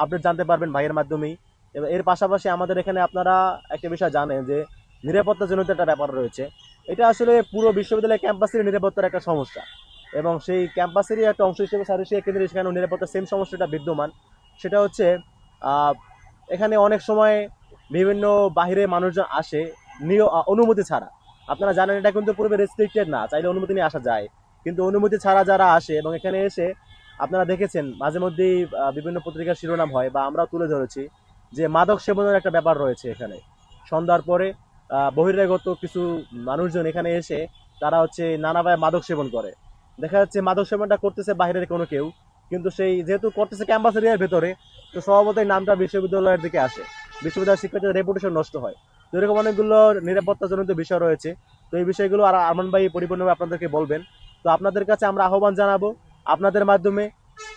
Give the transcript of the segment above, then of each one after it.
Update জানতে পারবেন ভাইয়ের মাধ্যমেই। এবং এর পাশাপাশি আমাদের এখানে আপনারা একটা বিষয় জানেন যে নিরাপত্তাজনিত একটা ব্যাপার রয়েছে। এটা আসলে পুরো বিশ্ববিদ্যালয় ক্যাম্পাসের নিরাপত্তার একটা সমস্যা, এবং সেই ক্যাম্পাসেরই একটা অংশ হিসেবে শারীরিক কেন্দ্রে সেখানে নিরাপত্তার সেম সমস্যাটা বিদ্যমান। সেটা হচ্ছে আহ, এখানে অনেক সময় বিভিন্ন বাহিরে মানুষজন আসে অনুমতি ছাড়া। আপনারা জানেন এটা কিন্তু পূর্বে রেস্ট্রিক্টেড না, চাইলে অনুমতি নিয়ে আসা যায়। কিন্তু অনুমতি ছাড়া যারা আসে এবং এখানে এসে আপনারা দেখেছেন মাঝে মধ্যেই বিভিন্ন পত্রিকার শিরোনাম হয় বা আমরাও তুলে ধরেছি যে মাদক সেবনের একটা ব্যাপার রয়েছে এখানে। সন্ধ্যার পরে বহিরাগত কিছু মানুষজন এখানে এসে তারা হচ্ছে নানাভাবে মাদক সেবন করে। দেখা যাচ্ছে মাদক সেবনটা করতেছে বাইরের কোনো কেউ, কিন্তু সেই যেহেতু করতেছে ক্যাম্পাস এরিয়ার ভেতরে, তো স্বভাবতই নামটা বিশ্ববিদ্যালয়ের দিকে আসে, বিশ্ববিদ্যালয়ের শিক্ষার্থীদের রেপুটেশন নষ্ট হয়। তো এরকম অনেকগুলো নিরাপত্তাজনিত বিষয় রয়েছে। তো এই বিষয়গুলো আর আরমান ভাই পরিপূর্ণভাবে আপনাদেরকে বলবেন। তো আপনাদের কাছে আমরা আহ্বান জানাবো আপনাদের মাধ্যমে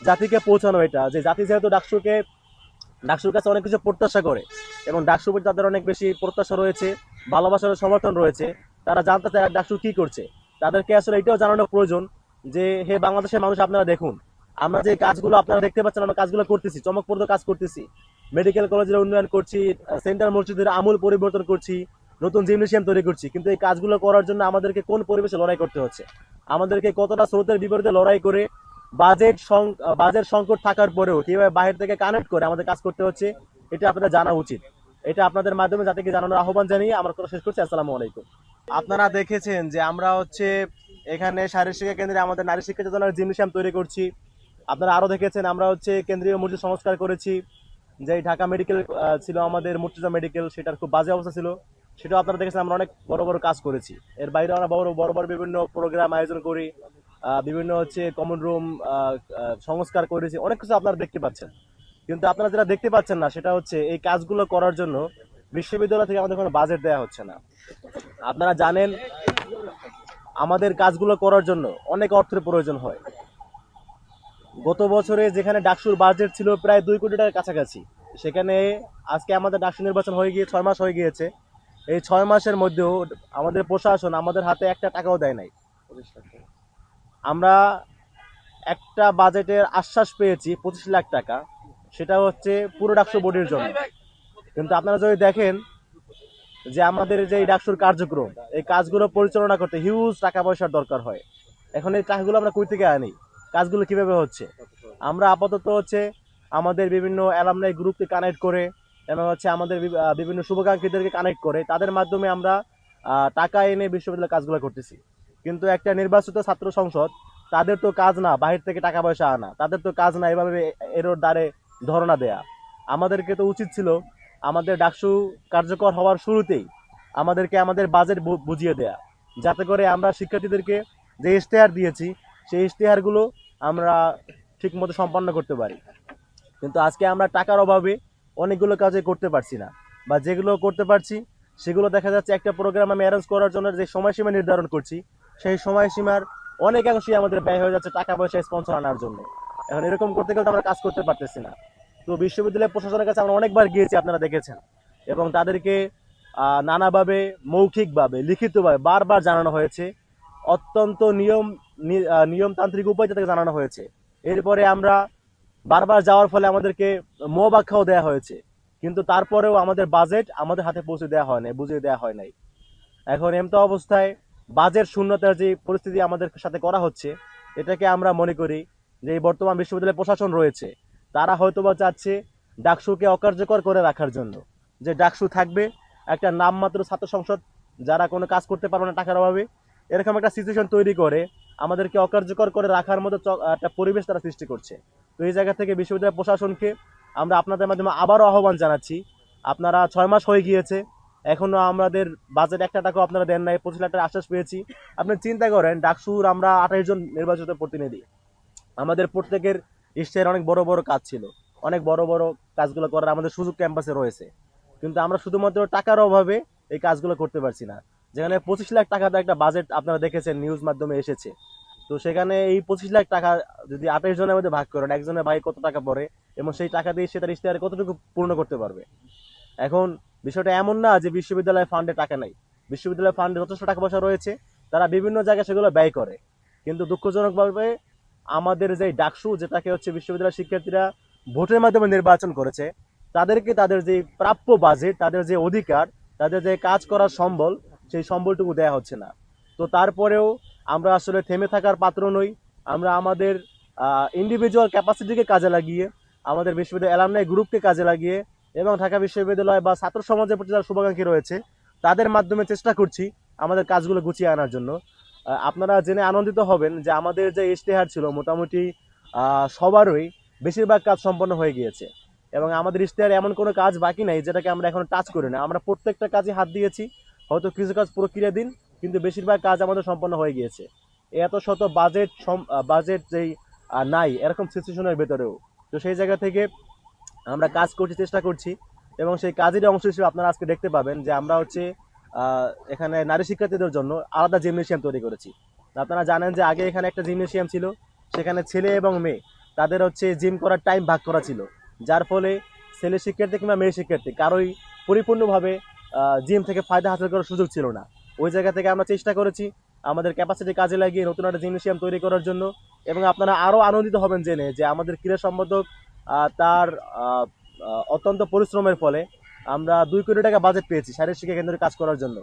জাতিকে পৌঁছানো, এটা যে জাতি যেহেতু ডাকসুর কাছে অনেক কিছু প্রত্যাশা করে, এবং ডাকসুর প্রতি তাদের অনেক বেশি প্রত্যাশা রয়েছে, ভালোবাসার সমর্থন রয়েছে। তারা জানতে চায় ডাকসু কি করছে। তাদেরকে আসলে এটাও জানানো প্রয়োজন যে হে বাংলাদেশের মানুষ, আপনারা দেখুন আমরা যে কাজগুলো আপনারা দেখতে পাচ্ছেন আমরা কাজগুলো করতেছি, চমকপ্রদ কাজ করতেছি। মেডিকেল কলেজের উন্নয়ন করছি, সেন্ট্রাল মসজিদের আমূল পরিবর্তন করছি, নতুন জিমনেশিয়াম তৈরি করছি। কিন্তু এই কাজগুলো করার জন্য আমাদেরকে কোন পরিবেশে লড়াই করতে হচ্ছে, আমাদেরকে কতটা স্রোতের বিপরীতে লড়াই করে বাজেট সংকট থাকার পরেও কিভাবে বাইরে থেকে কানেক্ট করে আমাদের কাজ করতে হচ্ছে, এটা আপনাদের জানা উচিত। এটা আপনাদের মাধ্যমে জাতিকে জানানোর আহ্বান জানিয়ে আমার কথা শেষ করছি। আসসালামু আলাইকুম। আপনারা দেখেছেন যে আমরা হচ্ছে এখানে শারীরিক শিক্ষা কেন্দ্রে আমাদের নারী শিক্ষা চেতনার জিমনেশিয়াম তৈরি করছি। আপনারা আরো দেখেছেন আমরা হচ্ছে কেন্দ্রীয় মসজিদ সংস্কার করেছি। যে ঢাকা মেডিকেল ছিল আমাদের মুর্তজা মেডিকেল, সেটার খুব বাজে অবস্থা ছিল, সেটাও আপনারা দেখেছেন আমরা অনেক বড় বড় কাজ করেছি। এর বাইরে আমরা বড় বড় বড় বিভিন্ন প্রোগ্রাম আয়োজন করি, বিভিন্ন হচ্ছে কমন রুম সংস্কার করেছি, অনেক কিছু আপনারা দেখতে পাচ্ছেন। কিন্তু আপনারা যেটা দেখতে পাচ্ছেন না সেটা হচ্ছে এই কাজগুলো করার জন্য বিশ্ববিদ্যালয় থেকে আমাদের কোনো বাজেট দেওয়া হচ্ছে না। আপনারা জানেন আমাদের কাজগুলো করার জন্য অনেক অর্থের প্রয়োজন হয়। গত বছরে যেখানে ডাকসুর বাজেট ছিল প্রায় 2 কোটি টাকার কাছাকাছি, সেখানে আজকে আমাদের ডাকসু নির্বাচন হয়ে গিয়ে 6 মাস হয়ে গিয়েছে। এই 6 মাসের মধ্যেও আমাদের প্রশাসন আমাদের হাতে একটা টাকাও দেয় নাই। আমরা একটা বাজেটের আশ্বাস পেয়েছি 25 লাখ টাকা, সেটা হচ্ছে পুরো ডাকসু বডির জন্য। কিন্তু আপনারা যদি দেখেন যে আমাদের যে এই ডাকসুর কার্যক্রম, এই কাজগুলো পরিচালনা করতে হিউজ টাকা পয়সার দরকার হয়। এখন এই টাকাগুলো আমরা কই থেকে আনি, কাজগুলো কিভাবে হচ্ছে? আমরা আপাতত হচ্ছে আমাদের বিভিন্ন অ্যালামনাই গ্রুপকে কানেক্ট করে এবং হচ্ছে আমাদের বিভিন্ন শুভাকাঙ্ক্ষীদেরকে কানেক্ট করে তাদের মাধ্যমে আমরা টাকা এনে বিশ্ববিদ্যালয়ের কাজগুলো করতেছি। কিন্তু একটা নির্বাচিত ছাত্র সংসদ, তাদের তো কাজ না বাহির থেকে টাকা পয়সা আনা, তাদের তো কাজ না এভাবে এরোর দ্বারে ধরনা দেয়া। আমাদেরকে তো উচিত ছিল আমাদের ডাকসু কার্যকর হওয়ার শুরুতেই আমাদেরকে আমাদের বাজেট বুঝিয়ে দেয়া, যাতে করে আমরা শিক্ষার্থীদেরকে যে ইশতেহার দিয়েছি সেই ইশতেহারগুলো আমরা ঠিকমতো সম্পন্ন করতে পারি। কিন্তু আজকে আমরা টাকার অভাবে অনেকগুলো কাজে করতে পারছি না, বা যেগুলো করতে পারছি সেগুলো দেখা যাচ্ছে একটা প্রোগ্রাম আমি অ্যারেঞ্জ করার জন্য যে সময়সীমা নির্ধারণ করছি সেই সময়সীমার অনেকাংশেই আমাদের ব্যয় হয়ে যাচ্ছে টাকা পয়সা স্পন্সর আনার জন্য। এখন এরকম করতে গেলে তো আমরা কাজ করতে পারতেছি না। তো বিশ্ববিদ্যালয় প্রশাসনের কাছে আমরা অনেকবার গিয়েছি, আপনারা দেখেছেন, এবং তাদেরকে নানাভাবে মৌখিকভাবে লিখিতভাবে বারবার জানানো হয়েছে, অত্যন্ত নিয়মতান্ত্রিক উপায় তাদেরকে জানানো হয়েছে। এরপরে আমরা বারবার যাওয়ার ফলে আমাদেরকে মোবাক্ষাও দেওয়া হয়েছে, কিন্তু তারপরেও আমাদের বাজেট আমাদের হাতে পৌঁছে দেওয়া হয় নাই, বুঝিয়ে দেওয়া হয় নাই। এখন এমতো অবস্থায় বাজেট শূন্যতার যে পরিস্থিতি আমাদের সাথে করা হচ্ছে, এটাকে আমরা মনে করি যে এই বর্তমান বিশ্ববিদ্যালয় প্রশাসন রয়েছে তারা হয়তোবা চাচ্ছে ডাকসুকে অকার্যকর করে রাখার জন্য, যে ডাকসু থাকবে একটা নামমাত্র ছাত্র সংসদ, যারা কোনো কাজ করতে পারবে না টাকার অভাবে, এরকম একটা সিচুয়েশন তৈরি করে আমাদেরকে অকার্যকর করে রাখার মতো একটা পরিবেশ তারা সৃষ্টি করছে। তো এই জায়গা থেকে বিশ্ববিদ্যালয় প্রশাসনকে আমরা আপনাদের মাধ্যমে আবারও আহ্বান জানাচ্ছি, আপনারা 6 মাস হয়ে গিয়েছে, এখনো আমাদের বাজেট একটা টাকাও আপনারা দেন নাই, 25 লাখ টাকার আশ্বাস পেয়েছি। আপনি চিন্তা করেন ডাকসুর আমরা 28 জন নির্বাচিত প্রতিনিধি, আমাদের প্রত্যেকের ইশতেহারে অনেক বড় বড় কাজ ছিল, অনেক বড় বড় কাজগুলো করার আমাদের সুযোগ ক্যাম্পাসে রয়েছে, কিন্তু আমরা শুধুমাত্র টাকার অভাবে এই কাজগুলো করতে পারছি না। যেখানে 25 লাখ টাকা একটা বাজেট আপনারা দেখেছেন নিউজ মাধ্যমে এসেছে, তো সেখানে এই 25 লাখ টাকা যদি 28 জনের মধ্যে ভাগ করেন, একজনের ভাই কত টাকা পড়ে এবং সেই টাকা দিয়ে সে তার ইশতেহারে কতটুকু পূর্ণ করতে পারবে? এখন বিষয়টা এমন না যে বিশ্ববিদ্যালয় ফান্ডে টাকা নাই, বিশ্ববিদ্যালয় ফান্ডে যথেষ্ট টাকা পয়সা রয়েছে, তারা বিভিন্ন জায়গায় সেগুলো ব্যয় করে। কিন্তু দুঃখজনকভাবে আমাদের যে ডাকসু, যেটাকে হচ্ছে বিশ্ববিদ্যালয়ের শিক্ষার্থীরা ভোটের মাধ্যমে নির্বাচন করেছে, তাদেরকে তাদের যে প্রাপ্য বাজেট, তাদের যে অধিকার, তাদের যে কাজ করার সম্বল, সেই সম্বলটুকু দেয়া হচ্ছে না। তো তারপরেও আমরা আসলে থেমে থাকার পাত্র নই। আমরা আমাদের ইন্ডিভিজুয়াল ক্যাপাসিটিকে কাজে লাগিয়ে, আমাদের বিশ্ববিদ্যালয় অ্যালামনাই গ্রুপকে কাজে লাগিয়ে এবং ঢাকা বিশ্ববিদ্যালয় বা ছাত্র সমাজের প্রতি যারা শুভাকাঙ্ক্ষী রয়েছে তাদের মাধ্যমে চেষ্টা করছি আমাদের কাজগুলো গুছিয়ে আনার জন্য। আপনারা জেনে আনন্দিত হবেন যে আমাদের যে ইশতেহার ছিল মোটামুটি সবারই বেশিরভাগ কাজ সম্পন্ন হয়ে গিয়েছে এবং আমাদের ইশতেহারে এমন কোনো কাজ বাকি নাই যেটাকে আমরা এখন টাচ করি না। আমরা প্রত্যেকটা কাজে হাত দিয়েছি, হয়তো কিছু কাজ প্রক্রিয়াধীন, কিন্তু বেশিরভাগ কাজ আমাদের সম্পন্ন হয়ে গিয়েছে। এত শত বাজেট যেই নাই এরকম সিচুয়েশনের ভেতরেও, তো সেই জায়গা থেকে আমরা কাজ করছি, চেষ্টা করছি এবং সেই কাজের অংশ হিসেবে আপনারা আজকে দেখতে পাবেন যে আমরা হচ্ছে এখানে নারী শিক্ষার্থীদের জন্য আলাদা জিমনেশিয়াম তৈরি করেছি। আপনারা জানেন যে আগে এখানে একটা জিমনেশিয়াম ছিল, সেখানে ছেলে এবং মেয়ে তাদের হচ্ছে জিম করার টাইম ভাগ করা ছিল, যার ফলে ছেলে শিক্ষার্থী কিংবা মেয়ে শিক্ষার্থী কারোই পরিপূর্ণভাবে জিম থেকে ফায়দা হাসিল করার সুযোগ ছিল না। ওই জায়গা থেকে আমরা চেষ্টা করেছি আমাদের ক্যাপাসিটি কাজে লাগিয়ে নতুন একটা জিমনেশিয়াম তৈরি করার জন্য। এবং আপনারা আরও আনন্দিত হবেন জেনে যে আমাদের ক্রীড়া সম্পাদক তার অত্যন্ত পরিশ্রমের ফলে আমরা 2 কোটি টাকা বাজেট পেয়েছি শারীরিক শিক্ষা কেন্দ্রে কাজ করার জন্য।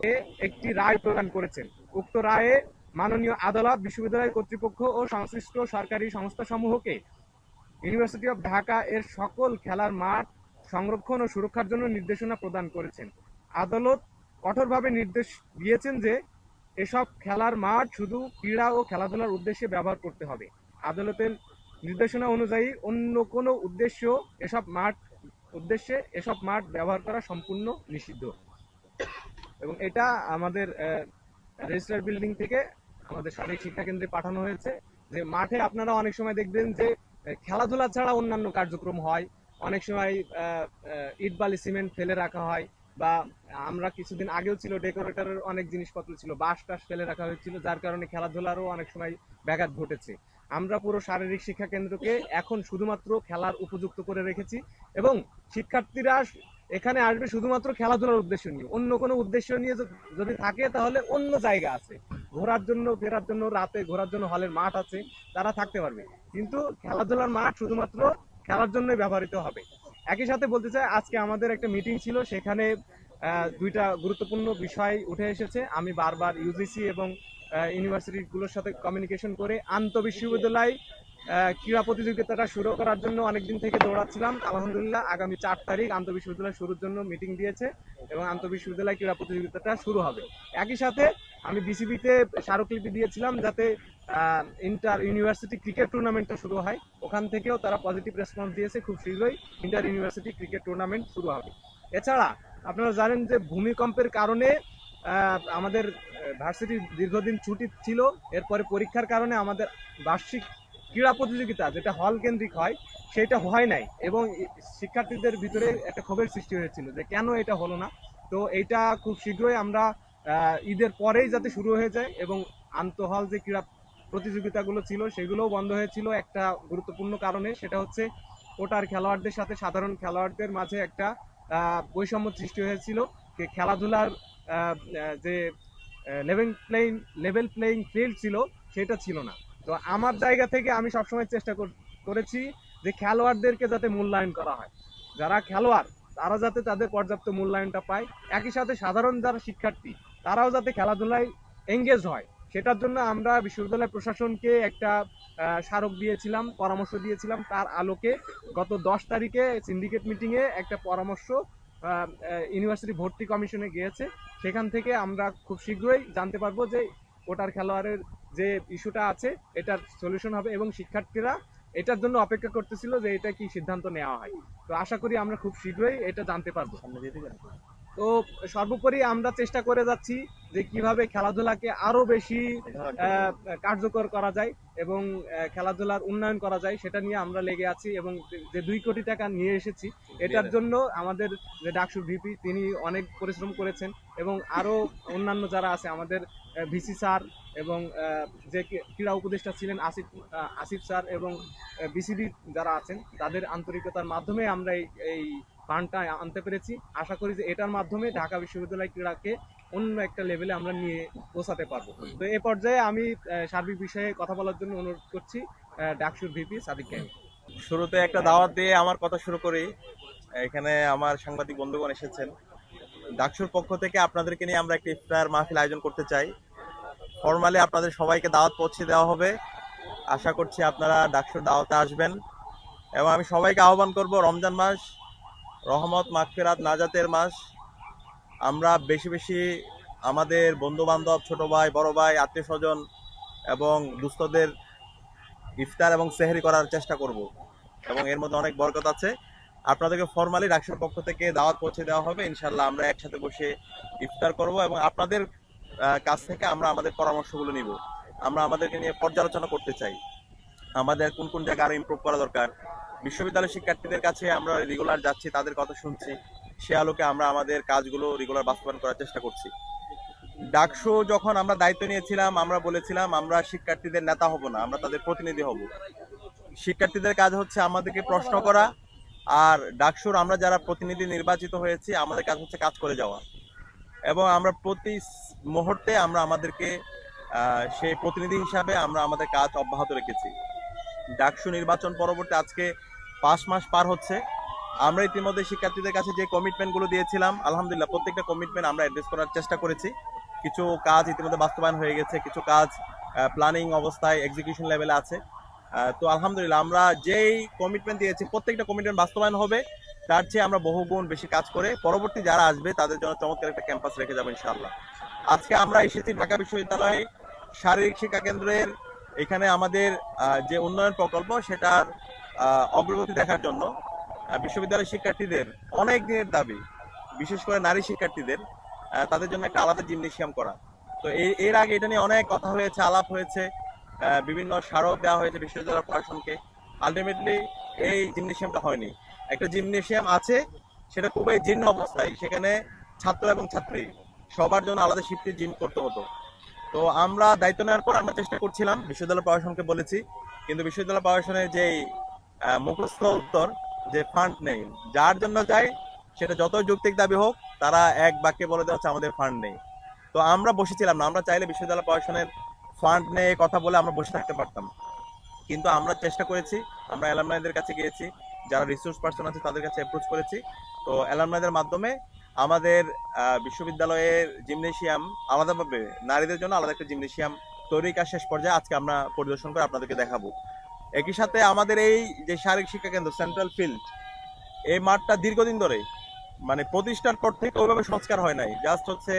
একটি রায় প্রদান করেছেন। উক্ত রায়ে মাননীয় আদালত বিশ্ববিদ্যালয় কর্তৃপক্ষ ও সংশ্লিষ্ট সরকারি সংস্থাসমূহকে ইউনিভার্সিটি অব ঢাকা এর সকল খেলার মাঠ সংরক্ষণ ও সুরক্ষার জন্য নির্দেশনা প্রদান করেছেন। আদালত কঠোরভাবে নির্দেশ দিয়েছেন যে এসব খেলার মাঠ শুধু ক্রীড়া ও খেলাধুলার উদ্দেশ্যে ব্যবহার করতে হবে। আদালতের নির্দেশনা অনুযায়ী অন্য কোনো এসব মাঠ ব্যবহার করা সম্পূর্ণ নিষিদ্ধ। এবং এটা আমাদের রেজিস্ট্রার বিল্ডিং থেকে আমাদের শারীরিক শিক্ষা কেন্দ্রে পাঠানো হয়েছে। যে মাঠে আপনারা অনেক সময় দেখবেন যে খেলাধুলা ছাড়া অন্যান্য কার্যক্রম হয়, অনেক সময় ইট বালি সিমেন্ট ফেলে রাখা হয়, বা আমরা কিছুদিন আগেও ছিল ডেকোরেটরের অনেক জিনিসপত্র ছিল, বাঁশ টাস ফেলে রাখা হয়েছিল, যার কারণে খেলাধুলারও অনেক সময় ব্যাঘাত ঘটেছে। আমরা পুরো শারীরিক শিক্ষা কেন্দ্রকে এখন শুধুমাত্র খেলার উপযুক্ত করে রেখেছি এবং শিক্ষার্থীরা এখানে আসবে শুধুমাত্র খেলাধুলার উদ্দেশ্য নিয়ে। অন্য কোনো উদ্দেশ্য নিয়ে যদি থাকে তাহলে অন্য জায়গা আছে, ঘোরার জন্য, ফেরার জন্য, রাতে ঘোরার জন্য হলের মাঠ আছে, তারা থাকতে পারবে, কিন্তু খেলাধুলার মাঠ শুধুমাত্র খেলার জন্যই ব্যবহৃত হবে। একই সাথে বলতে চাই, আজকে আমাদের একটা মিটিং ছিল, সেখানে দুইটা গুরুত্বপূর্ণ বিষয় উঠে এসেছে। আমি বারবার ইউজিসি এবং ইউনিভার্সিটিগুলোর সাথে কমিউনিকেশন করে আন্তঃবিশ্ববিদ্যালয় ক্রীড়া প্রতিযোগিতাটা শুরু করার জন্য অনেকদিন থেকে দৌড়াচ্ছিলাম। আলহামদুলিল্লাহ আগামী 4 তারিখ আন্তঃবিশ্ববিদ্যালয় শুরুর জন্য মিটিং দিয়েছে এবং আন্তঃবিশ্ববিদ্যালয় ক্রীড়া প্রতিযোগিতাটা শুরু হবে। একই সাথে আমি বিসিবিতে স্মারকলিপি দিয়েছিলাম যাতে ইন্টার ইউনিভার্সিটি ক্রিকেট টুর্নামেন্টটা শুরু হয়। ওখান থেকেও তারা পজিটিভ রেসপন্স দিয়েছে, খুব শীঘ্রই ইন্টার ইউনিভার্সিটি ক্রিকেট টুর্নামেন্ট শুরু হবে। এছাড়া আপনারা জানেন যে ভূমিকম্পের কারণে আমাদের ভার্সিটি দীর্ঘদিন ছুটি ছিল, এরপরে পরীক্ষার কারণে আমাদের বার্ষিক ক্রীড়া প্রতিযোগিতা যেটা হল কেন্দ্রিক হয় সেটা হয় নাই এবং শিক্ষার্থীদের ভিতরে একটা ক্ষোভের সৃষ্টি হয়েছিল যে কেন এটা হলো না। তো এইটা খুব শীঘ্রই আমরা ঈদের পরেই যাতে শুরু হয়ে যায় এবং আন্তঃহল যে ক্রীড়া প্রতিযোগিতাগুলো ছিল সেগুলোও বন্ধ হয়েছিল একটা গুরুত্বপূর্ণ কারণে, সেটা হচ্ছে কোটার খেলোয়াড়দের সাথে সাধারণ খেলোয়াড়দের মাঝে একটা বৈষম্য সৃষ্টি হয়েছিল। খেলাধুলার যে লেভেল প্লেইং ফিল্ড ছিল সেটা ছিল না। তো আমার জায়গা থেকে আমি সবসময় চেষ্টা করেছি যে খেলোয়াড়দেরকে যাতে মূল্যায়ন করা হয়, যারা খেলোয়াড় তারা যাতে তাদের পর্যাপ্ত মূল্যায়নটা পায়, একই সাথে সাধারণ যারা শিক্ষার্থী তারাও যাতে খেলাধুলায় এঙ্গেজ হয়, সেটার জন্য আমরা বিশ্ববিদ্যালয় প্রশাসনকে একটা স্মারক দিয়েছিলাম, পরামর্শ দিয়েছিলাম। তার আলোকে গত 10 তারিখে সিন্ডিকেট মিটিংয়ে একটা পরামর্শ ইউনিভার্সিটি ভর্তি কমিশনে গিয়েছে। সেখান থেকে আমরা খুব শীঘ্রই জানতে পারবো যে কোটার খেলোয়াড়ের যে ইস্যুটা আছে এটার সলিউশন হবে এবং শিক্ষার্থীরা এটার জন্য অপেক্ষা করতেছিল যে এটা কি সিদ্ধান্ত নেওয়া হয়। তো আশা করি আমরা খুব শীঘ্রই এটা জানতে পারবো। তো সর্বোপরি আমরা চেষ্টা করে যাচ্ছি যে কিভাবে খেলাধুলাকে আরো বেশি কার্যকর করা যায় এবং খেলাধুলার উন্নয়ন করা যায় সেটা নিয়ে আমরা লেগে আছি এবং যে 2 কোটি টাকা নিয়ে এসেছি এটার জন্য আমাদের যে ডাকসুর ভিপি তিনি অনেক পরিশ্রম করেছেন এবং আরো অন্যান্য যারা আছে আমাদের ভিসি স্যার এবং যে ক্রীড়া উপদেষ্টা ছিলেন আসিফ স্যার এবং বিসিবি যারা আছেন তাদের আন্তরিকতার মাধ্যমে আমরা এই ফান্ডটা আনতে পেরেছি। আশা করি যে এটার মাধ্যমে ঢাকা বিশ্ববিদ্যালয় ক্রীড়াকে অন্য একটা লেভেলে আমরা নিয়ে পৌঁছাতে পারবো। তো এ পর্যায়ে আমি সার্বিক বিষয়ে কথা বলার জন্য অনুরোধ করছি ডাকসুর ভিপি সাদিক। শুরুতে একটা দাওয়াত দিয়ে আমার কথা শুরু করি। এখানে আমার সাংবাদিক বন্ধুগণ এসেছেন। ডাকসুর পক্ষ থেকে আপনাদেরকে নিয়ে আমরা একটা ইফতার মাহফিল আয়োজন করতে চাই। ফরমালি আপনাদের সবাইকে দাওয়াত পৌঁছে দেওয়া হবে। আশা করছি আপনারা ডাকসুর দাওয়াতে আসবেন এবং আমি সবাইকে আহ্বান করব, রমজান মাস রহমত মাগফিরাত নাজাতের মাস। আমরা বেশি বেশি আমাদের বন্ধু বান্ধব, ছোট ভাই, বড় ভাই, আত্মীয় স্বজন এবং দুস্থদের ইফতার এবং সেহরি করার চেষ্টা করব এবং এর মধ্যে অনেক বরকত আছে। আপনাদেরকে ফরমালি ডাকসুর পক্ষ থেকে দাওয়াত পৌঁছে দেওয়া হবে। ইনশাল্লাহ আমরা একসাথে বসে ইফতার করব এবং আপনাদের কাছ থেকে আমরা আমাদের পরামর্শগুলো নিব। আমরা আমাদেরকে নিয়ে পর্যালোচনা করতে চাই, আমাদের কোন কোন জায়গায় আরো ইমপ্রুভ করা দরকার। বিশ্ববিদ্যালয়ের শিক্ষার্থীদের কাছে আমরা রেগুলার যাচ্ছি, তাদের কথা শুনছি, সে আলোকে আমরা আমাদের কাজগুলো রেগুলার বাস্তবায়ন করার চেষ্টা করছি। ডাকসু যখন আমরা দায়িত্ব নিয়েছিলাম, আমরা বলেছিলাম আমরা শিক্ষার্থীদের নেতা হব না, আমরা তাদের প্রতিনিধি হব। শিক্ষার্থীদের কাজ হচ্ছে আমাদেরকে প্রশ্ন করা, আর ডাকসুর আমরা যারা প্রতিনিধি নির্বাচিত হয়েছি আমাদের কাজ হচ্ছে কাজ করে যাওয়া। এবং আমরা প্রতি মুহূর্তে আমরা আমাদেরকে সেই প্রতিনিধি হিসাবে আমরা আমাদের কাজ অব্যাহত রেখেছি। ডাকসু নির্বাচন পরবর্তী আজকে 5 মাস পার হচ্ছে। আমরা ইতিমধ্যে শিক্ষার্থীদের কাছে যে কমিটমেন্টগুলো দিয়েছিলাম, আলহামদুলিল্লাহ প্রত্যেকটা কমিটমেন্ট আমরা অ্যাড্রেস করার চেষ্টা করেছি। কিছু কাজ ইতিমধ্যে বাস্তবায়ন হয়ে গেছে, কিছু কাজ প্ল্যানিং অবস্থায় এক্সিকিউশন লেভেলে আছে। তো আলহামদুলিল্লাহ আমরা যেই কমিটমেন্ট দিয়েছি প্রত্যেকটা কমিটমেন্ট বাস্তবায়ন হবে। তার চেয়ে আমরা বহুগুণ বেশি কাজ করে পরবর্তী যারা আসবে তাদের জন্য চমৎকার একটা ক্যাম্পাস রেখে যাবো ইনশাআল্লাহ। আজকে আমরা এসেছি ঢাকা বিশ্ববিদ্যালয়ে শারীরিক শিক্ষা কেন্দ্রের এখানে আমাদের যে উন্নয়ন প্রকল্প সেটার অগ্রগতি দেখার জন্য। বিশ্ববিদ্যালয়ের শিক্ষার্থীদের অনেক দিনের দাবি, বিশেষ করে নারী শিক্ষার্থীদের তাদের জন্য একটা আলাদা জিমনেশিয়াম করা। তো এর আগে এটা নিয়ে অনেক কথা হয়েছে, আলাপ হয়েছে, বিভিন্ন স্মারক দেওয়া হয়েছে বিশ্ববিদ্যালয় প্রশাসনকে। আলটিমেটলি এই জিমনেশিয়ামটা হয়নি। একটা জিমনেশিয়াম আছে, সেটা খুবই জীর্ণ অবস্থায়, সেখানে ছাত্র এবং ছাত্রী সবার জন্য আলাদা শিফটে জিম করতে হতো। তো আমরা দায়িত্ব নেওয়ার পর আমরা চেষ্টা করছিলাম, বিশ্ববিদ্যালয় প্রশাসনকে বলেছি, কিন্তু বিশ্ববিদ্যালয় প্রশাসনের যেই মুখস্থ উত্তর যে ফান্ড নেই, যার জন্য চাই সেটা যত যৌক্তিক দাবি হোক তারা এক বাক্যে বলে দেওয়া হচ্ছে আমাদের ফান্ড নেই। তো আমরা বসেছিলাম না, আমরা চাইলে বিশ্ববিদ্যালয় প্রশাসনের ফান্ড নিয়ে কথা বলে আমরা বসে থাকতে পারতাম, কিন্তু আমরা চেষ্টা করেছি। আমরা অ্যালামনাইদের কাছে গিয়েছি, যারা রিসোর্স পার্সন আছে তাদের কাছে অ্যাপ্রোচ করেছি। তো অ্যালামনাইদের মাধ্যমে আমাদের বিশ্ববিদ্যালয়ের জিমনেশিয়াম আলাদাভাবে নারীদের জন্য আলাদা একটা জিমনেশিয়াম তৈরির কাজ শেষ পর্যায়ে আজকে আমরা পরিদর্শন করে আপনাদেরকে দেখাবো। একই সাথে আমাদের এই যে শারীরিক শিক্ষা কেন্দ্র সেন্ট্রাল ফিল্ড, এই মাঠটা দীর্ঘদিন ধরে মানে প্রতিষ্ঠার পর থেকে ওইভাবে সংস্কার হয় নাই, জাস্ট হচ্ছে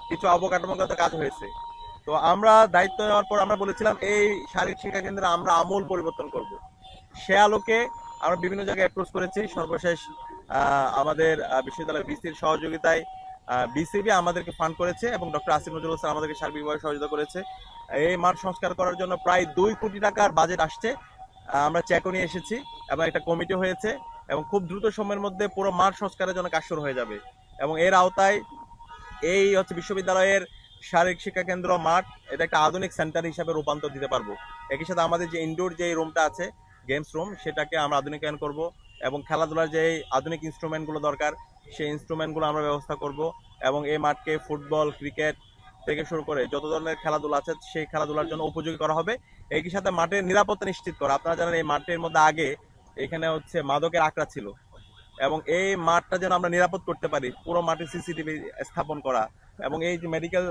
কিছু অবকাঠামোগত কাজ হয়েছে। তো আমরা দায়িত্ব নেওয়ার পর আমরা বলেছিলাম এই শারীরিক শিক্ষা কেন্দ্রে আমরা আমূল পরিবর্তন করব। সে আলোকে আমরা বিভিন্ন জায়গায় অ্যাপ্রোচ করেছি। সর্বশেষ আমাদের বিশ্ববিদ্যালয় বিসির সহযোগিতায় বিসিবি আমাদেরকে ফান্ড করেছে এবং ডক্টর আসিফ নজরুল স্যার আমাদেরকে সার্বিকভাবে সহযোগিতা করেছে। এই মাঠ সংস্কার করার জন্য প্রায় 2 কোটি টাকার বাজেট আসছে। আমরা চেকও নিয়ে এসেছি এবং একটা কমিটি হয়েছে এবং খুব দ্রুত সময়ের মধ্যে পুরো মাঠ সংস্কারের জন্য কাজ শুরু হয়ে যাবে। এবং এর আওতায় এই হচ্ছে বিশ্ববিদ্যালয়ের শারীরিক শিক্ষা কেন্দ্র মাঠ, এটা একটা আধুনিক সেন্টার হিসাবে রূপান্তর দিতে পারবো। একই সাথে আমাদের যে ইনডোর যে রুমটা আছে গেমস রুম, সেটাকে আমরা আধুনিকায়ন করব এবং খেলাধুলার যে আধুনিক ইনস্ট্রুমেন্টগুলো দরকার সেই ইনস্ট্রুমেন্টগুলো আমরা ব্যবস্থা করব এবং এই মাঠকে ফুটবল, ক্রিকেট থেকে শুরু করে যত ধরনের খেলাধুলা আছে সেই খেলাধুলার জন্য উপযোগী করা হবে। একই সাথে মাঠের নিরাপত্তা নিশ্চিত করা। আপনারা জানেন এই মাঠের মধ্যে আগে এখানে হচ্ছে মাদকের আখড়া ছিল এবং এই মাঠটা যেন আমরা নিরাপদ করতে পারি, পুরো মাঠে সিসিটিভি স্থাপন করা এবং এই যে মেডিকেল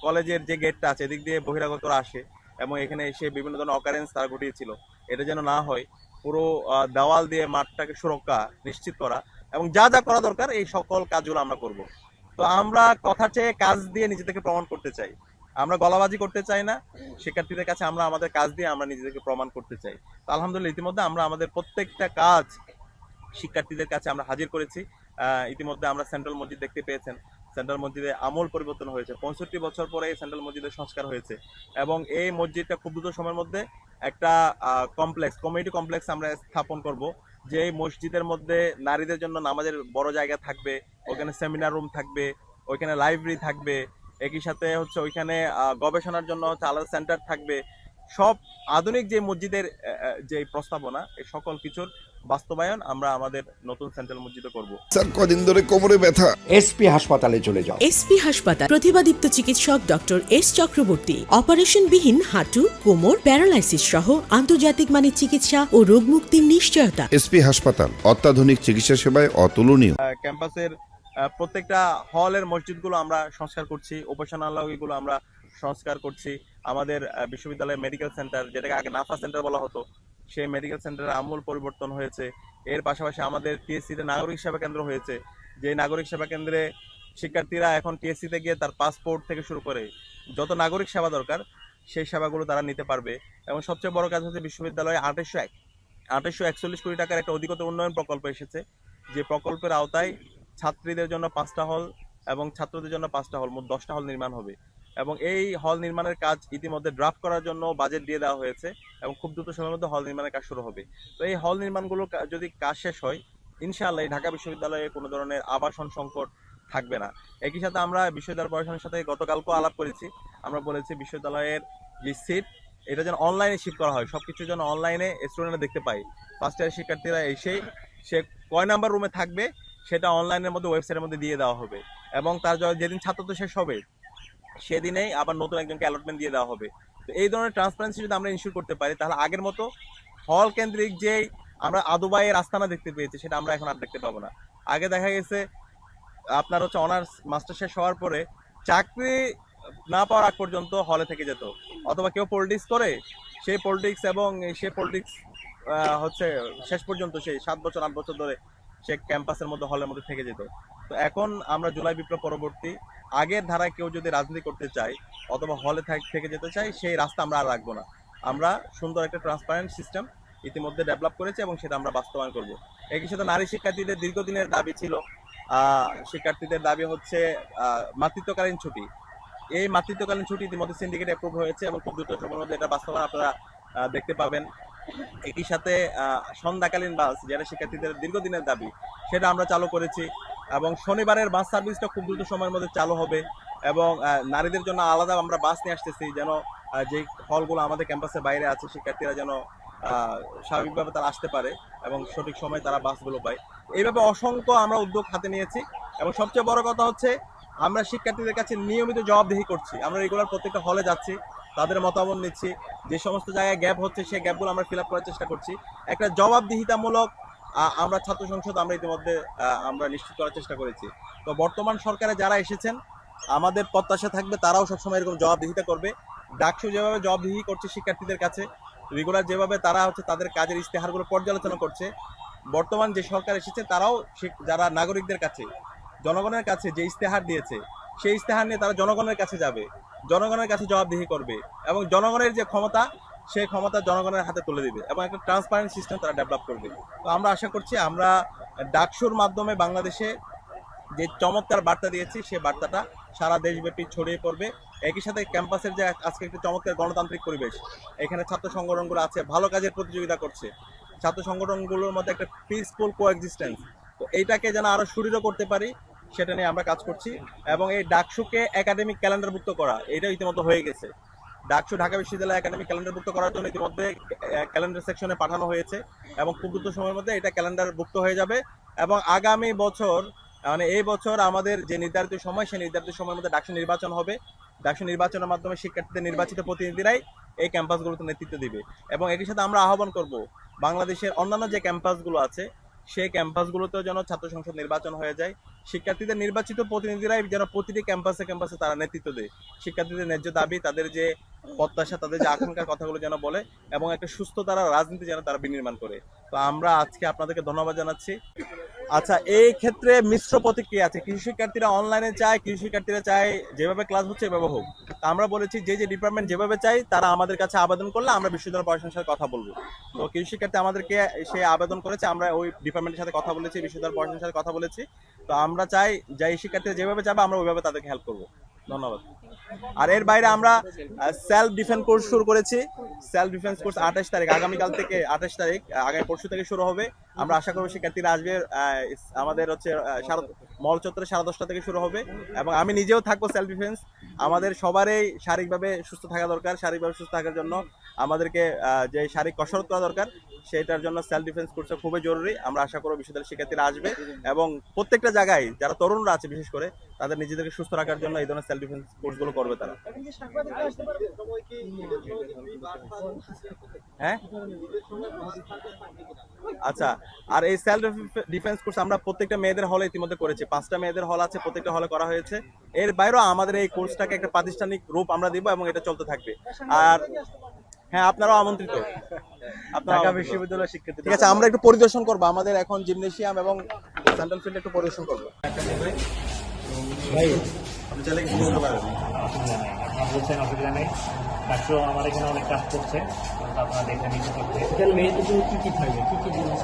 কলেজের যে গেটটা আছে এদিক দিয়ে বহিরাগতরা আসে এবং এখানে এসে বিভিন্ন ধরনের অকারেন্স তারা ঘটিয়েছিল, এটা যেন না হয়। পুরো দেওয়াল দিয়ে মাঠটাকে সুরক্ষা নিশ্চিত করা এবং যা যা করা দরকার এই সকল কাজগুলো আমরা করব। তো আমরা কথা চেয়ে কাজ দিয়ে নিজেদেরকে প্রমাণ করতে চাই, আমরা গলাবাজি করতে চাই না। শিক্ষার্থীদের কাছে আমরা আমাদের কাজ দিয়ে আমরা নিজেদেরকে প্রমাণ করতে চাই। তো আলহামদুলিল্লাহ ইতিমধ্যে আমরা আমাদের প্রত্যেকটা কাজ শিক্ষার্থীদের কাছে আমরা হাজির করেছি। ইতিমধ্যে আমরা সেন্ট্রাল মসজিদ দেখতে পেয়েছেন, সেন্ট্রাল মসজিদে আমূল পরিবর্তন হয়েছে। 65 বছর পরে এই সেন্ট্রাল মসজিদের সংস্কার হয়েছে এবং এই মসজিদটা খুব দ্রুত সময়ের মধ্যে একটা কমপ্লেক্স, কমিউনিটি কমপ্লেক্স আমরা স্থাপন করব, যে এই মসজিদের মধ্যে নারীদের জন্য নামাজের বড় জায়গা থাকবে, ওখানে সেমিনার রুম থাকবে, ওইখানে লাইব্রেরি থাকবে, একই সাথে হচ্ছে ওইখানে গবেষণার জন্য হচ্ছে আলাদা সেন্টার থাকবে। সব আধুনিক যে মসজিদের যে প্রস্তাবনা এই সকল কিছুর বাস্তবায়ন আমরা আমাদের নতুন সেন্ট্রাল মসজিদে করব। স্যার কদিন ধরে কোমরে ব্যথা। এসপি হাসপাতালে চলে যাও। এসপি হাসপাতাল, প্রতিভাদীপ্ত চিকিৎসক ডক্টর এস চক্রবর্তী, অপারেশনবিহীন হাঁটু, কোমর, প্যারালাইসিস সহ আন্তর্জাতিক মানের চিকিৎসা ও রোগ মুক্তির নিশ্চয়তা। এসপি হাসপাতাল, অত্যাধুনিক চিকিৎসা সেবায় অতুলনীয়। ক্যাম্পাসের প্রত্যেকটা হলের মসজিদগুলো আমরা সংস্কার করছি, উপাসনালয়গুলো আমরা সংস্কার করছি। আমাদের বিশ্ববিদ্যালয়ের মেডিকেল সেন্টার, যেটাকে আগে নাফা সেন্টার বলা হতো, সেই মেডিকেল সেন্টারের আমূল পরিবর্তন হয়েছে। এর পাশাপাশি আমাদের টিএসসিতে নাগরিক সেবা কেন্দ্র হয়েছে, যে নাগরিক সেবা কেন্দ্রে শিক্ষার্থীরা এখন টিএসসিতে গিয়ে তার পাসপোর্ট থেকে শুরু করে যত নাগরিক সেবা দরকার সেই সেবাগুলো তারা নিতে পারবে। এবং সবচেয়ে বড় কাজ হচ্ছে বিশ্ববিদ্যালয়ে 2841 কোটি টাকার একটা অধিকতর উন্নয়ন প্রকল্প এসেছে, যে প্রকল্পের আওতায় ছাত্রীদের জন্য 5টা হল এবং ছাত্রদের জন্য 5টা হল, মোট 10টা হল নির্মাণ হবে। এবং এই হল নির্মাণের কাজ ইতিমধ্যে ড্রাফট করার জন্য বাজেট দিয়ে দেওয়া হয়েছে এবং খুব দ্রুত সময়ের মধ্যে হল নির্মাণের কাজ শুরু হবে। তো এই হল নির্মাণগুলো যদি কাজ শেষ হয়, ইনশাআল্লাহ ঢাকা বিশ্ববিদ্যালয়ে কোনো ধরনের আবাসন সংকট থাকবে না। একই সাথে আমরা বিশ্ববিদ্যালয় প্রশাসনের সাথে গতকালকেও আলাপ করেছি। আমরা বলেছি বিশ্ববিদ্যালয়ের যে সিট, এটা যেন অনলাইনে শিফট করা হয়, সবকিছু যেন অনলাইনে স্টুডেন্টরা দেখতে পায়। ফার্স্ট ইয়ার শিক্ষার্থীরা এসে সে কয় নাম্বার রুমে থাকবে সেটা অনলাইনের মধ্যে, ওয়েবসাইটের মধ্যে দিয়ে দেওয়া হবে। এবং তার যেদিন ছাত্রত্ব শেষ হবে সেদিনেই আবার নতুন একজনকে অ্যালটমেন্ট দিয়ে দেওয়া হবে। তো এই ধরনের ট্রান্সপারেন্সি যদি আমরা ইনশিওর করতে পারি, তাহলে আগের মতো হল কেন্দ্রিক যে আমরা আদুবাইয়ের আস্তানা দেখতে পেয়েছি সেটা আমরা এখন আর দেখতে পাবো না। আগে দেখা গেছে আপনার হচ্ছে অনার্স মাস্টার শেষ হওয়ার পরে চাকরি না পাওয়ার আগ পর্যন্ত হলে থেকে যেত, অথবা কেউ পলিটিক্স করে সেই পলিটিক্স এবং সে পলিটিক্স হচ্ছে শেষ পর্যন্ত সেই 7 বছর 8 বছর ধরে সে ক্যাম্পাসের মধ্যে, হলের মধ্যে থেকে যেত। তো এখন আমরা জুলাই বিপ্লব পরবর্তী আগের ধারায় কেউ যদি রাজনীতি করতে চায় অথবা হলে থেকে যেতে চায়, সেই রাস্তা আমরা আর রাখবো না। আমরা সুন্দর একটা ট্রান্সপারেন্ট সিস্টেম ইতিমধ্যে ডেভেলপ করেছি এবং সেটা আমরা বাস্তবায়ন করব। একই সাথে নারী শিক্ষার্থীদের দীর্ঘদিনের দাবি ছিল, শিক্ষার্থীদের দাবি হচ্ছে মাতৃত্বকালীন ছুটি। এই মাতৃত্বকালীন ছুটি ইতিমধ্যে সিন্ডিকেট অ্যাপ্রুভ হয়েছে এবং খুব দ্রুত সময়ের মধ্যে এটা বাস্তবায়ন আপনারা দেখতে পাবেন। একই সাথে সন্ধ্যাকালীন বাস, যেটা শিক্ষার্থীদের দীর্ঘদিনের দাবি, সেটা আমরা চালু করেছি। এবং শনিবারের বাস সার্ভিসটা খুব দ্রুত সময়ের মধ্যে চালু হবে। এবং নারীদের জন্য আলাদা আমরা বাস নিয়ে আসতেছি, যেন যে হলগুলো আমাদের ক্যাম্পাসের বাইরে আছে শিক্ষার্থীরা যেন স্বাভাবিকভাবে তারা আসতে পারে এবং সঠিক সময় তারা বাসগুলো পায়। এইভাবে অসংখ্য আমরা উদ্যোগ হাতে নিয়েছি। এবং সবচেয়ে বড় কথা হচ্ছে আমরা শিক্ষার্থীদের কাছে নিয়মিত জবাবদিহি করছি। আমরা রেগুলার প্রত্যেকটা হলে যাচ্ছি, তাদের মতামত নিচ্ছি, যে সমস্ত জায়গায় গ্যাপ হচ্ছে সেই গ্যাপগুলো আমরা ফিল আপ করার চেষ্টা করছি। একটা জবাবদিহিতামূলক আমরা ছাত্র সংসদ আমরা ইতিমধ্যে আমরা নিশ্চিত করার চেষ্টা করেছি। তো বর্তমান সরকারে যারা এসেছেন আমাদের প্রত্যাশা থাকবে তারাও সবসময় এরকম জবাবদিহিতা করবে। ডাকসু যেভাবে জবাবদিহি করছে শিক্ষার্থীদের কাছে, রেগুলার যেভাবে তারা হচ্ছে তাদের কাজের ইশতেহারগুলো পর্যালোচনা করছে, বর্তমান যে সরকার এসেছে তারাও যারা নাগরিকদের কাছে, জনগণের কাছে যে ইশতেহার দিয়েছে সেই ইশতেহার নিয়ে তারা জনগণের কাছে যাবে, জনগণের কাছে জবাবদিহি করবে এবং জনগণের যে ক্ষমতা সেই ক্ষমতা জনগণের হাতে তুলে দিবে এবং একটা ট্রান্সপারেন্ট সিস্টেম তারা ডেভেলপ করবে। তো আমরা আশা করছি আমরা ডাকসুর মাধ্যমে বাংলাদেশে যে চমৎকার বার্তা দিয়েছি সেই বার্তাটা সারা দেশব্যাপী ছড়িয়ে পড়বে। একই সাথে ক্যাম্পাসের যে আজকে একটা চমৎকার গণতান্ত্রিক পরিবেশ, এখানে ছাত্র সংগঠনগুলো আছে, ভালো কাজের প্রতিযোগিতা করছে, ছাত্র সংগঠনগুলোর মধ্যে একটা পিসফুল কোএক্সিস্টেন্স, তো এইটাকে যেন আরো সুদৃঢ় করতে পারি সেটা নিয়ে আমরা কাজ করছি। এবং এই ডাকসুকে একাডেমিক ক্যালেন্ডারভুক্ত করা, এটা ইতিমধ্যে হয়ে গেছে। ডাকসু ঢাকা বিশ্ববিদ্যালয় একাডেমিক ক্যালেন্ডারভুক্ত করার জন্য ইতিমধ্যে ক্যালেন্ডার সেকশনে পাঠানো হয়েছে এবং খুব দ্রুত সময়ের মধ্যে এটা ক্যালেন্ডারভুক্ত হয়ে যাবে। এবং আগামী বছর মানে এই বছর আমাদের যে নির্ধারিত সময় সেই নির্ধারিত সময়ের মধ্যে ডাকসু নির্বাচন হবে। ডাকসু নির্বাচনের মাধ্যমে শিক্ষার্থীদের নির্বাচিত প্রতিনিধিরাই এই ক্যাম্পাসগুলোতে নেতৃত্ব দিবে। এবং একই সাথে আমরা আহ্বান করব বাংলাদেশের অন্যান্য যে ক্যাম্পাসগুলো আছে সেই ক্যাম্পাসগুলোতেও যেন ছাত্র সংসদ নির্বাচন হয়ে যায়, শিক্ষার্থীদের নির্বাচিত প্রতিনিধিরাই যেন প্রতিটি ক্যাম্পাসে ক্যাম্পাসে তারা নেতৃত্ব দেয়, শিক্ষার্থীদের ন্যায্য দাবি, তাদের যে প্রত্যাশা, তাদের যে আকাঙ্ক্ষার কথাগুলো যেন বলে এবং একটা সুস্থ তারা রাজনীতি যেন তারা বিনির্মাণ করে। তো আমরা আজকে আপনাদেরকে ধন্যবাদ জানাচ্ছি। আচ্ছা, এই ক্ষেত্রে মিশ্র প্রতিক্রিয়া আছে। কৃষি শিক্ষার্থীরা অনলাইনে চায়, কৃষি শিক্ষার্থীরা চায় যেভাবে ক্লাস হচ্ছে এভাবে হোক। আমরা বলেছি যে যে ডিপার্টমেন্ট যেভাবে চাই তারা আমাদের কাছে আবেদন করলে আমরা বিশ্ববিদ্যালয় প্রশাসনের সাথে কথা বলবো। তো কৃষি শিক্ষার্থী আমাদেরকে সে আবেদন করেছে, আমরা ওই ডিপার্টমেন্টের সাথে কথা বলেছি, বিশ্ববিদ্যালয় প্রশাসনের সাথে কথা বলেছি। তো আমরা চাই যে এই শিক্ষার্থীরা যেভাবে চাবে আমরা ওইভাবে তাদেরকে হেল্প করবো। ধন্যবাদ। আর এর বাইরে আমরা সেলফ ডিফেন্স কোর্স শুরু করেছি। সেলফ ডিফেন্স কোর্স 28 তারিখ, আগামীকাল থেকে 28 তারিখ, আগামী পরশু থেকে শুরু হবে। আমরা আশা করব শিক্ষার্থীরা আসবে। আমাদের হচ্ছে মল চত্বরে 10:30 থেকে শুরু হবে এবং আমি নিজেও থাকবো সেলফ ডিফেন্স আমাদের সবারই শারীরিকভাবে সুস্থ থাকা দরকার। শারীরিকভাবে সুস্থ থাকার জন্য আমাদেরকে যে শারীরিক কসরত করা দরকার, সেটার জন্য সেলফ ডিফেন্স কোর্সটা খুবই জরুরি। আমরা আশা করব বিশ্ববিদ্যালয়ের শিক্ষার্থীরা আসবে এবং প্রত্যেকটা জায়গায় যারা তরুণরা আছে বিশেষ করে তাদের নিজেদেরকে সুস্থ রাখার জন্য এই ধরনের সেলফ ডিফেন্স কোর্সগুলো করবে তারা। হ্যাঁ, আচ্ছা। আর এই সেলফ ডিফেন্স কোর্স আমরা প্রত্যেকটা মেয়েদের হলে ইতিমধ্যে করেছি। 5টা মেয়েদের হল আছে, প্রত্যেকটা হলে করা হয়েছে। এর বাইরেও আমাদের এই কোর্সটাকে একটা প্রাতিষ্ঠানিক রূপ আমরা দিব এবং এটা চলতে থাকবে। আর হ্যাঁ, আপনারাও আমন্ত্রিত। ঢাকা বিশ্ববিদ্যালয়ের শিক্ষার্থী। ঠিক আছে, আমরা একটু পরিদর্শন করবো আমাদের এখন জিমনেশিয়াম এবং সেন্ট্রাল ফিল্ড একটু পরিদর্শন করবো। আপনি চাইলে কিছু বলতে পারেন। আপনারা বলছেন অসুবিধা নেই, ডাক্তার আমার এখানে অনেক কাজ করছে, আপনারা দেখে নিতে করতে। এখানে মেয়েদের জন্য কি কি থাকবে, কি কি জিনিস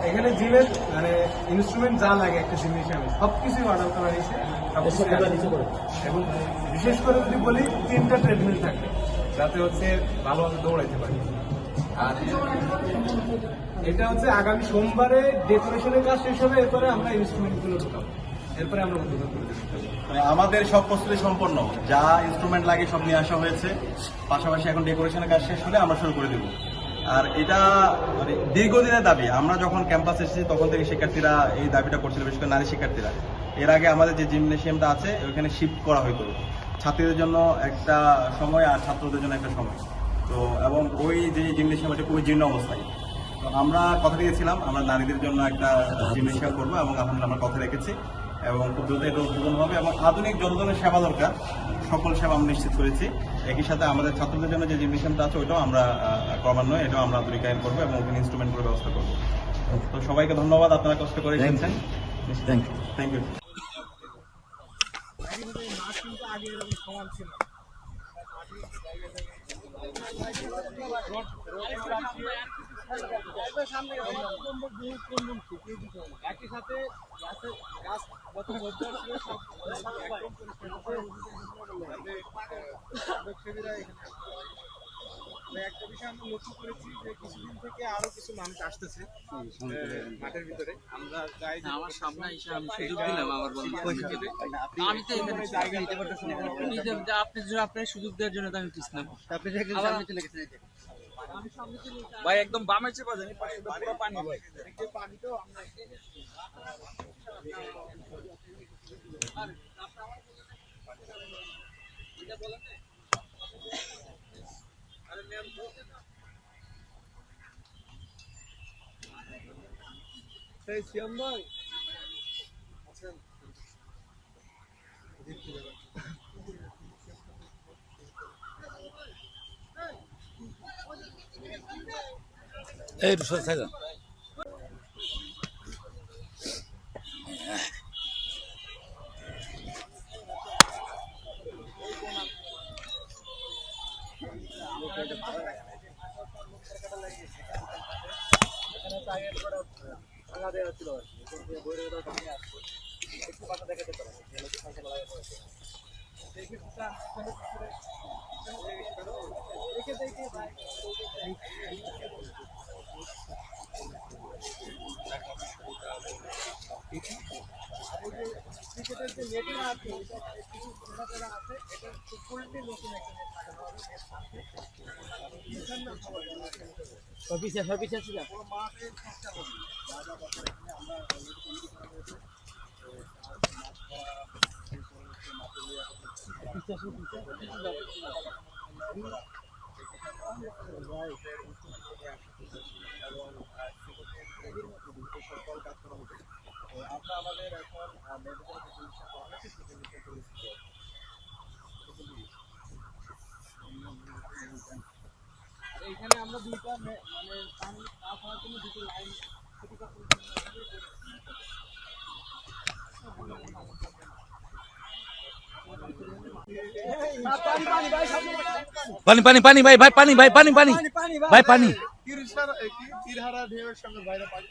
এখানে জিমের মানে ইনস্ট্রুমেন্ট যা লাগে একটা জিমনেশিয়ামে সবকিছুই অর্ডার করা হয়েছে। এবং বিশেষ করে যদি বলি 3টা ট্রেডমিল থাকবে যাতে হচ্ছে ভালোভাবে দৌড়াইতে পারি। আর এটা হচ্ছে আগামী সোমবারে ডেকোরেশনের কাজ শেষ হবে, এরপরে আমরা ইনস্ট্রুমেন্টগুলো ঢুকাবো, এরপরে আমরা উদ্বোধন করে দেবো। আমাদের সব প্রস্তুতি সম্পন্ন, যা ইনস্ট্রুমেন্ট লাগে সব নিয়ে আসা হয়েছে। পাশাপাশি এখন ডেকোরেশনের কাজ শেষ হলে আমরা শুরু করে দেবো। আর এটা মানে দীর্ঘদিনের দাবি। আমরা যখন ক্যাম্পাস এসেছি তখন থেকে শিক্ষার্থীরা এই দাবিটা করছিল, বিশেষ করে নারী শিক্ষার্থীরা। এর আগে আমাদের যে জিমনেশিয়ামটা আছে ওইখানে শিফট করা হতো, ছাত্রীদের জন্য একটা সময় আর ছাত্রদের জন্য একটা সময়। তো এবং ওই যে জিমনেশিয়াম এটা খুবই জীর্ণ অবস্থায়। তো আমরা কথা দিয়েছিলাম আমরা নারীদের জন্য একটা জিমনেশিয়াম করবো এবং আলহামদুলিল্লাহ আমরা কথা রেখেছি এবং খুব দ্রুত এটা উদ্বোধন হবে। এবং আধুনিক যত ধরনের সেবা দরকার সকল সেবা আমরা নিশ্চিত করেছি। একই সাথে আমাদের ছাত্রদের জন্য যে জিমনেশিয়ামটা আছে ওইটাও আমরা ক্রমান্বয়ে এটাও আমরা আধুনিকায়ন করবো এবং ওখানে ইনস্ট্রুমেন্টগুলোর ব্যবস্থা করবো। তো সবাইকে ধন্যবাদ, আপনারা কষ্ট করে এসেছেন। Thank you. একই সাথে গাছ যত বছর ছিল সব একটা বিষয় আমরা লক্ষ্য করেছি যে কিছুদিন থেকে আরো কিছু মানুষ আসতেছে মাঠের ভিতরে। আমরা যাই আমার সামনে এসে আমি সুযোগ দিলাম আমার বন্ধু আমি তো এখানে জায়গা নিতে পারতেছি না, আপনি আপনার সুযোগ দেওয়ার জন্য তো আমি পিছলাম। ভাই একদম বামে চেপা জানি পুরো পানি ভাই, পানি তো আমরা সেই সিয়াম ভাই আছেন এই তো সরে থাকা এইখানে আমরা দুইটা মানে পানি পাস হওয়ার জন্য দুটো লাইন পানি পানি পানি ভাই ভাই পানি ভাই পানি পানি ভাই পানি তীরহারা ঢেউয়ের সঙ্গে বাইরে পানি